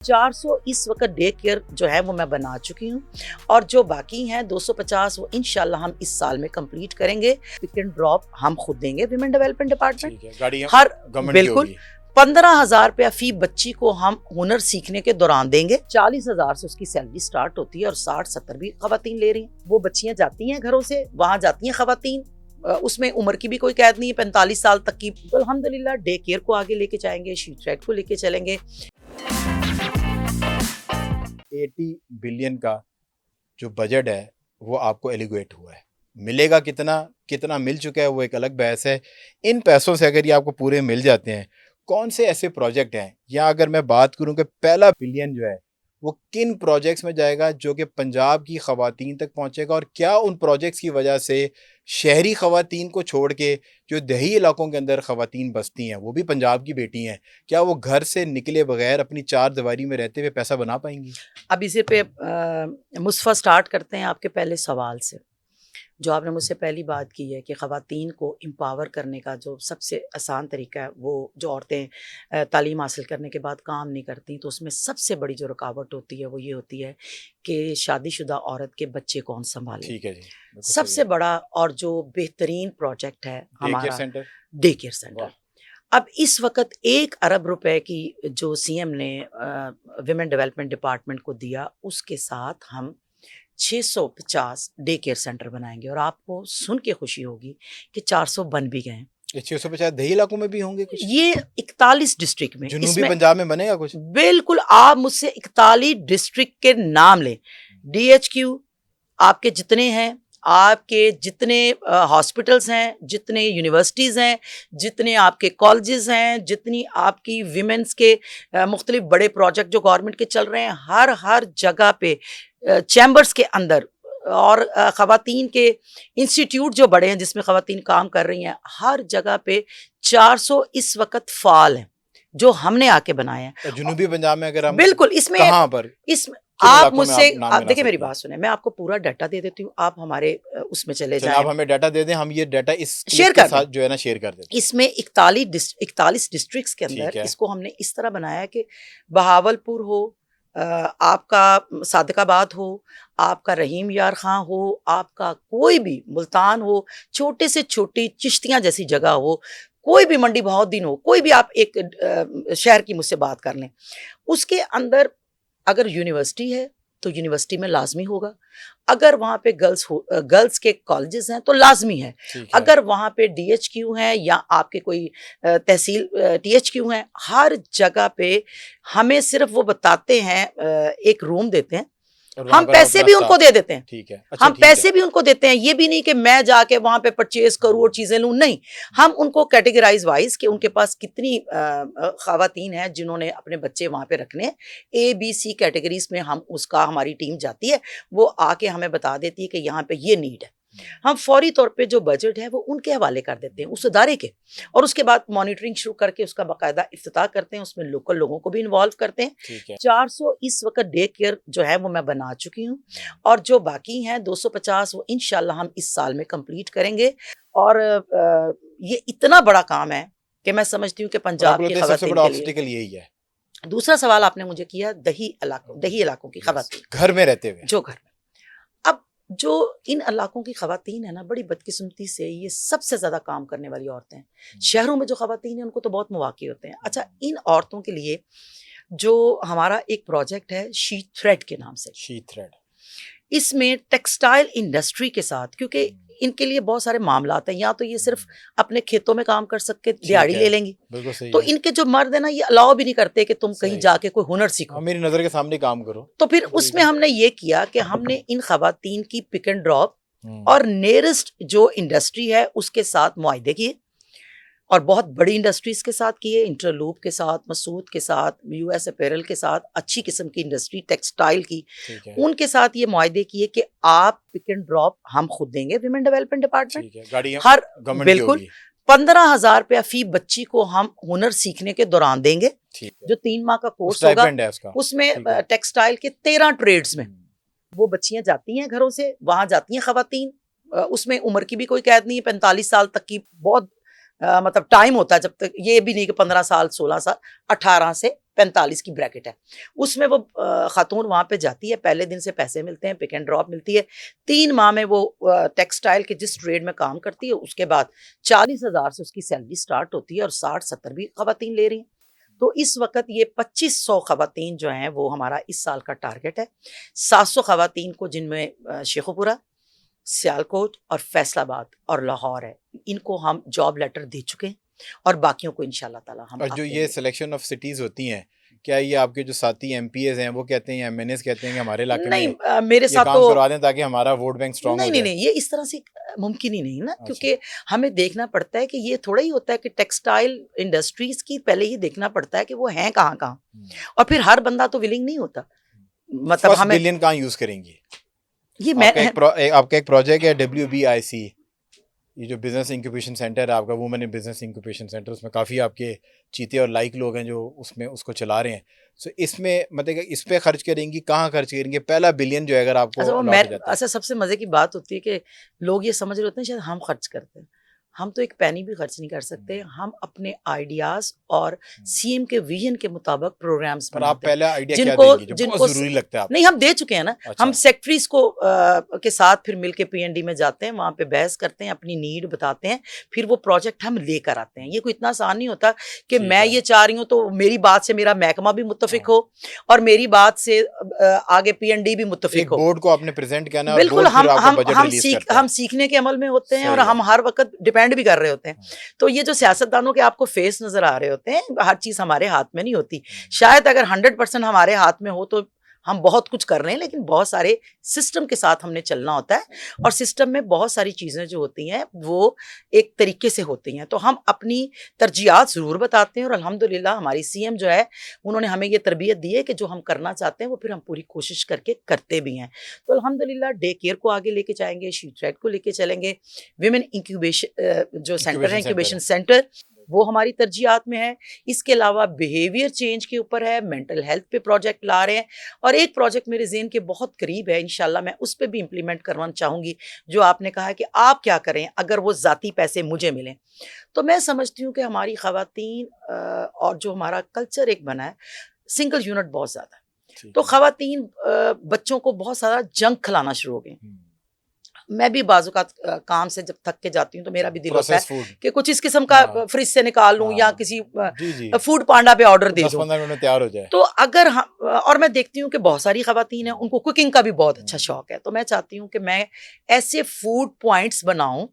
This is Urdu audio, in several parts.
400 اس وقت ڈے کیئر جو ہے وہ میں بنا چکی ہوں، اور جو باقی ہیں 250 وہ انشاءاللہ ہم اس سال میں کمپلیٹ کریں گے۔ پک اینڈ ڈراپ ہم خود دیں گے، ویمن ڈیولپمنٹ ڈپارٹمنٹ ہر بالکل 15,000 روپیہ فی بچی کو ہم ہنر سیکھنے کے دوران دیں گے۔ 40,000 سے اس کی سیلری سٹارٹ ہوتی ہے اور 60-70 بھی خواتین لے رہی ہیں۔ وہ بچیاں جاتی ہیں گھروں سے، وہاں جاتی ہیں خواتین، اس میں عمر کی بھی کوئی قید نہیں ہے، 45 سال تک کی۔ الحمدللہ ڈے کیئر کو آگے لے کے جائیں گے، شی تھریڈ کو لے کے چلیں گے۔ 80 بلین کا جو بجٹ ہے وہ آپ کو ایلیگویٹ ہوا ہے۔ ملے گا کتنا مل چکا ہے وہ ایک الگ بحث ہے۔ ان پیسوں سے اگر یہ آپ کو پورے مل جاتے ہیں، کون سے ایسے پروجیکٹ ہیں، یا اگر میں بات کروں کہ پہلا بلین جو ہے وہ کن پروجیکٹس میں جائے گا جو کہ پنجاب کی خواتین تک پہنچے گا، اور کیا ان پروجیکٹس کی وجہ سے شہری خواتین کو چھوڑ کے جو دیہی علاقوں کے اندر خواتین بستی ہیں، وہ بھی پنجاب کی بیٹی ہیں، کیا وہ گھر سے نکلے بغیر اپنی چار دیواری میں رہتے ہوئے پیسہ بنا پائیں گی؟ اب اسی پہ مصطفیٰ سٹارٹ کرتے ہیں آپ کے پہلے سوال سے، جو آپ نے مجھ سے پہلی بات کی ہے کہ خواتین کو امپاور کرنے کا جو سب سے آسان طریقہ ہے، وہ جو عورتیں تعلیم حاصل کرنے کے بعد کام نہیں کرتی، تو اس میں سب سے بڑی جو رکاوٹ ہوتی ہے وہ یہ ہوتی ہے کہ شادی شدہ عورت کے بچے کون سنبھالے۔ ٹھیک ہے جی، سب سے بڑا اور جو بہترین پروجیکٹ ہے ہمارا ڈے کیئر سینٹر۔ اب اس وقت 1 ارب روپے کی جو سی ایم نے ویمن ڈیولپمنٹ ڈپارٹمنٹ کو دیا، اس کے ساتھ ہم 650 ڈے کیئر سینٹر بنائیں گے، اور آپ کو سن کے خوشی ہوگی کہ 400 بن بھی گئے ہیں۔ یہ 650 دیہی علاقوں میں بھی ہوں گے کچھ؟ یہ 41 ڈسٹرکٹ میں، جنوبی پنجاب میں بنے گا کچھ؟ بالکل، آپ مجھ سے 41 ڈسٹرکٹ کے نام لیں، ڈی ایچ کیو آپ کے جتنے ہیں، آپ کے جتنے ہاسپٹلز ہیں، جتنے یونیورسٹیز ہیں، جتنے آپ کے کالجز ہیں، جتنی آپ کی ویمنس کے مختلف بڑے پروجیکٹ جو گورنمنٹ کے چل رہے ہیں، ہر جگہ پہ چیمبرز کے اندر، اور خواتین کے انسٹیٹیوٹ جو بڑے ہیں جس میں خواتین کام کر رہی ہیں، ہر جگہ پہ 400 اس وقت فعال ہیں جو ہم نے آ کے بنائے ہیں۔ جنوبی پنجاب میں اگر ہم بالکل، اس میں کہاں پر آپ مجھ سے دیکھیں، میری بات سنیں، میں آپ کو پورا ڈیٹا دے دیتی ہوں، آپ ہمارے اس میں چلے جائیں۔ آپ ہمیں ڈیٹا دے دیں، ہم یہ ڈیٹا اس شیئر کے ساتھ جو ہے نا شیئر کر دیتے ہیں۔ اس میں 41 ڈسٹرکٹس کے اندر اس کو ہم نے اس طرح بنایا کہ بہاولپور ہو، آپ کا صادق آباد ہو، آپ کا رحیم یار خاں ہو، آپ کا کوئی بھی ملتان ہو، چھوٹے سے چھوٹی چشتیاں جیسی جگہ ہو، کوئی بھی منڈی بہت دن ہو، کوئی بھی آپ ایک شہر کی مجھ سے بات کر لیں، اس کے اندر اگر یونیورسٹی ہے تو یونیورسٹی میں لازمی ہوگا، اگر وہاں پہ گرلز کے کالجز ہیں تو لازمی ہے، اگر وہاں پہ ڈی ایچ کیو ہیں یا آپ کے کوئی تحصیل ٹی ایچ کیو ہیں، ہر جگہ پہ ہمیں صرف وہ بتاتے ہیں، ایک روم دیتے ہیں، ہم پیسے بھی ان کو دے دیتے ہیں۔ ٹھیک ہے، ہم پیسے بھی ان کو دیتے ہیں، یہ بھی نہیں کہ میں جا کے وہاں پہ پرچیز کروں اور چیزیں لوں، نہیں، ہم ان کو کیٹیگرائز وائز کہ ان کے پاس کتنی خواتین ہیں جنہوں نے اپنے بچے وہاں پہ رکھنے ہیں، اے بی سی کیٹیگریز میں ہم اس کا ہماری ٹیم جاتی ہے، وہ آ کے ہمیں بتا دیتی ہے کہ یہاں پہ یہ نیڈ ہے، ہم فوری طور پہ جو بجٹ ہے وہ ان کے حوالے کر دیتے ہیں اس ادارے کے، اور اس کے بعد مانیٹرنگ شروع کر کے اس کا باقاعدہ افتتاح کرتے ہیں، اس میں لوکل لوگوں کو بھی انوالو کرتے ہیں۔ 400 اس وقت ڈے کیئر جو ہے وہ میں بنا چکی ہوں، اور جو باقی ہیں 250 وہ انشاءاللہ ہم اس سال میں کمپلیٹ کریں گے، اور یہ اتنا بڑا کام ہے کہ میں سمجھتی ہوں کہ پنجاب کی خواتین کے لیے یہی ہے۔ دوسرا سوال آپ نے مجھے کیا دیہی علاقوں کی خواتین، گھر میں رہتے ہوئے، جو گھر میں، اب جو ان علاقوں کی خواتین ہیں نا، بڑی بدقسمتی سے یہ سب سے زیادہ کام کرنے والی عورتیں ہیں۔ شہروں میں جو خواتین ہیں ان کو تو بہت مواقع ہوتے ہیں۔ اچھا، ان عورتوں کے لیے جو ہمارا ایک پروجیکٹ ہے شی تھریڈ کے نام سے، شی تھریڈ، اس میں ٹیکسٹائل انڈسٹری کے ساتھ، کیونکہ ان کے لیے بہت سارے معاملات ہیں، یا تو یہ صرف اپنے کھیتوں میں کام کر سکتے دیہڑی لے لیں گی، تو ان کے جو مرد ہیں نا یہ الاؤ بھی نہیں کرتے کہ تم کہیں جا کے کوئی ہنر سیکھو، میری نظر کے سامنے کام کرو۔ تو پھر اس میں ہم نے یہ کیا کہ ہم نے ان خواتین کی پک اینڈ ڈراپ اور نیئرسٹ جو انڈسٹری ہے اس کے ساتھ معاہدے کیے، اور بہت بڑی انڈسٹریز کے ساتھ کیے، انٹرلوپ کے ساتھ، مسعود کے ساتھ، یو ایس اپیرل کے ساتھ، اچھی قسم کی انڈسٹری ٹیکسٹائل کی، ان کے ساتھ یہ معاہدے کیے کہ آپ پک اینڈ ڈراپ ہم خود دیں گے، ویمن ڈیولپمنٹ ڈپارٹمنٹ ہر بالکل 15,000 روپیہ فی بچی کو ہم ہنر سیکھنے کے دوران دیں گے، جو 3 ماہ کا کورس ہوگا، اس میں ٹیکسٹائل کے 13 ٹریڈز میں وہ بچیاں جاتی ہیں گھروں سے، وہاں جاتی ہیں خواتین، اس میں عمر کی بھی کوئی قید نہیں ہے، 45 سال تک کی بہت مطلب ٹائم ہوتا ہے جب تک یہ بھی نہیں کہ 15 سال 16 سال 18 سے 45 کی بریکٹ ہے، اس میں وہ خاتون وہاں پہ جاتی ہے، پہلے دن سے پیسے ملتے ہیں، پک اینڈ ڈراپ ملتی ہے، 3 ماہ میں وہ ٹیکسٹائل کے جس ٹریڈ میں کام کرتی ہے اس کے بعد 40,000 سے اس کی سیلری سٹارٹ ہوتی ہے اور 60-70 بھی خواتین لے رہی ہیں۔ تو اس وقت یہ 2500 خواتین جو ہیں وہ ہمارا اس سال کا ٹارگٹ ہے، 700 خواتین کو جن میں شیخو پورہ، سیالکوٹ اور فیصل آباد اور لاہور ہے، ان کو ہم جاب لیٹر دے چکے ہیں اور باقیوں کو انشاءاللہ تعالی ہم اور جو یہ سلیکشن آف سٹیز ہوتی ہیں، کیا یہ آپ کے جو ساتھی ایم پی ایز ہیں وہ کہتے ہیں، ایم این ایز کہتے ہیں کہ ہمارے علاقے میں نہیں میرے یہ ساتھ کام تو کروا دیں تاکہ ہمارا ووٹ بینک اسٹرانگ ہو نہیں جائے؟ یہ اس طرح سے ممکن ہی نہیں نا، کیونکہ ہمیں دیکھنا پڑتا ہے کہ یہ تھوڑا ہی ہوتا ہے کہ ٹیکسٹائل انڈسٹریز کی پہلے ہی دیکھنا پڑتا ہے کہ وہ ہیں کہاں کہاں، اور پھر ہر بندہ تو ولنگ نہیں ہوتا، مطلب فرسٹ ہمیں بلین کہاں یوز کریں گی؟ یہ میں آپ کا ایک پروجیکٹ ہے WBIC، یہ جو بزنس انکیوبیشن سینٹر ہے آپ کا، women in business incubation centre, اس میں کافی آپ کے چیتے اور لائک لوگ ہیں جو اس کو چلا رہے ہیں، سو اس میں مطلب کہ اس پہ خرچ کریں گی، کہاں خرچ کریں گے؟ پہلا بلین جو ہے اگر آپ کو اچھا الاٹ ہو جاتا ہے۔ اچھا سب سے مزے کی بات ہوتی ہے کہ لوگ یہ سمجھ رہے ہوتے ہیں شاید ہم خرچ کرتے ہیں، ہم تو ایک پینی بھی خرچ نہیں کر سکتے، ہم اپنے آئیڈیاز اور سی ایم کے ویژن کے مطابق پروگرامز پر آپ بناتے ہیں پہلا آئیڈیا جن کیا کو دیں گے جو جن بہت کو ضروری لگتا ہے آپ نہیں ہم دے چکے ہیں نا، اچھا ہم سیکٹریز کو کے ساتھ پھر مل کے PND میں جاتے ہیں، وہاں پہ بحث کرتے ہیں، اپنی نیڈ بتاتے ہیں، پھر وہ پروجیکٹ ہم لے کر آتے ہیں۔ یہ کوئی اتنا آسان نہیں ہوتا کہ میں یہ چاہ رہی ہوں تو میری بات سے میرا محکمہ بھی متفق ہو اور میری بات سے آگے PND بھی متفق ایک ہو۔ بورڈ کو آپ نے پریزنٹ کرنا ہے اور بالکل بورڈ پھر آپ کو بجٹ ریلیز کرتا ہے۔ ہم سیکھنے کے عمل میں ہوتے ہیں اور صحیح ہے۔ ہم ہر وقت ڈیپینڈ بھی کر رہے ہوتے ہیں، تو یہ جو سیاستدانوں کے آپ کو فیس نظر آ رہے ہوتے ہیں، ہر چیز ہمارے ہاتھ میں نہیں ہوتی، شاید اگر 100% ہمارے ہاتھ میں ہو تو ہم بہت کچھ کر رہے ہیں، لیکن بہت سارے سسٹم کے ساتھ ہم نے چلنا ہوتا ہے اور سسٹم میں بہت ساری چیزیں جو ہوتی ہیں وہ ایک طریقے سے ہوتی ہیں، تو ہم اپنی ترجیحات ضرور بتاتے ہیں اور الحمدللہ ہماری CM جو ہے انہوں نے ہمیں یہ تربیت دی ہے کہ جو ہم کرنا چاہتے ہیں وہ پھر ہم پوری کوشش کر کے کرتے بھی ہیں۔ تو الحمدللہ ڈے کیئر کو آگے لے کے جائیں گے، شی ٹریڈ کو لے کے چلیں گے، ویمن انکیوبیشن جو سینٹر ہے انکیوبیشن سینٹر وہ ہماری ترجیحات میں ہے، اس کے علاوہ بیہیویئر چینج کے اوپر ہے، مینٹل ہیلتھ پہ پروجیکٹ لا رہے ہیں، اور ایک پروجیکٹ میرے ذہن کے بہت قریب ہے، انشاءاللہ میں اس پہ بھی امپلیمنٹ کروانا چاہوں گی، جو آپ نے کہا ہے کہ آپ کیا کریں اگر وہ ذاتی پیسے مجھے ملیں، تو میں سمجھتی ہوں کہ ہماری خواتین اور جو ہمارا کلچر ایک بنا ہے، سنگل یونٹ بہت زیادہ ہے، تو خواتین بچوں کو بہت سارا جنک کھلانا شروع ہو گئے۔ میں بھی بعض اوقات کام سے جب تھک کے جاتی ہوں تو میرا بھی دل ہوتا ہے کہ کچھ اس قسم کا فریج سے نکال لوں یا کسی فوڈ پانڈا پہ آرڈر دے دوں 10-15 منٹ میں تیار ہو جائے۔ تو اگر اور میں دیکھتی ہوں کہ بہت ساری خواتین ہیں ان کو کوکنگ کا بھی بہت اچھا شوق ہے، تو میں چاہتی ہوں کہ میں ایسے فوڈ پوائنٹس بناؤں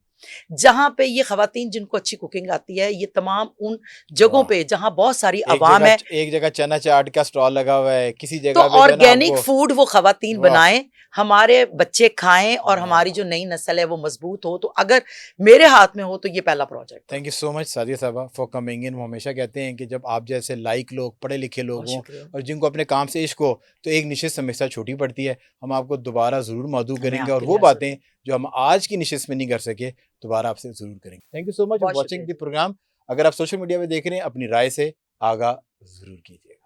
جہاں پہ یہ خواتین جن کو اچھی کوکنگ آتی ہے، یہ تمام ان جگہوں پہ جہاں بہت ساری عوام ہے، ایک جگہ چنا چاٹ کا سٹال لگا ہوا ہے، کسی تو جگہ پہ آرگینک فوڈ وہ خواتین بنائیں، ہمارے بچے کھائیں اور ہماری جو نئی نسل ہے وہ مضبوط ہو، تو اگر میرے ہاتھ میں ہو تو یہ پہلا پروجیکٹ۔ تھینک یو سو مچ سعدیہ صاحبہ فار کمنگ ان۔ وہ ہمیشہ کہتے ہیں کہ جب آپ جیسے لائک لوگ، پڑھے لکھے لوگ ہوں اور جن کو اپنے کام سے عشق ہو تو ایک نشست ہمیشہ چھوٹی پڑتی ہے۔ ہم آپ کو دوبارہ ضرور مدعو کریں گے اور وہ باتیں جو ہم آج کی نشست میں نہیں کر سکے دوبارہ آپ سے ضرور کریں گے۔ Thank you so much for watching the programme. اگر آپ سوشل میڈیا پہ دیکھ رہے ہیں اپنی رائے سے آگاہ ضرور کیجیے گا۔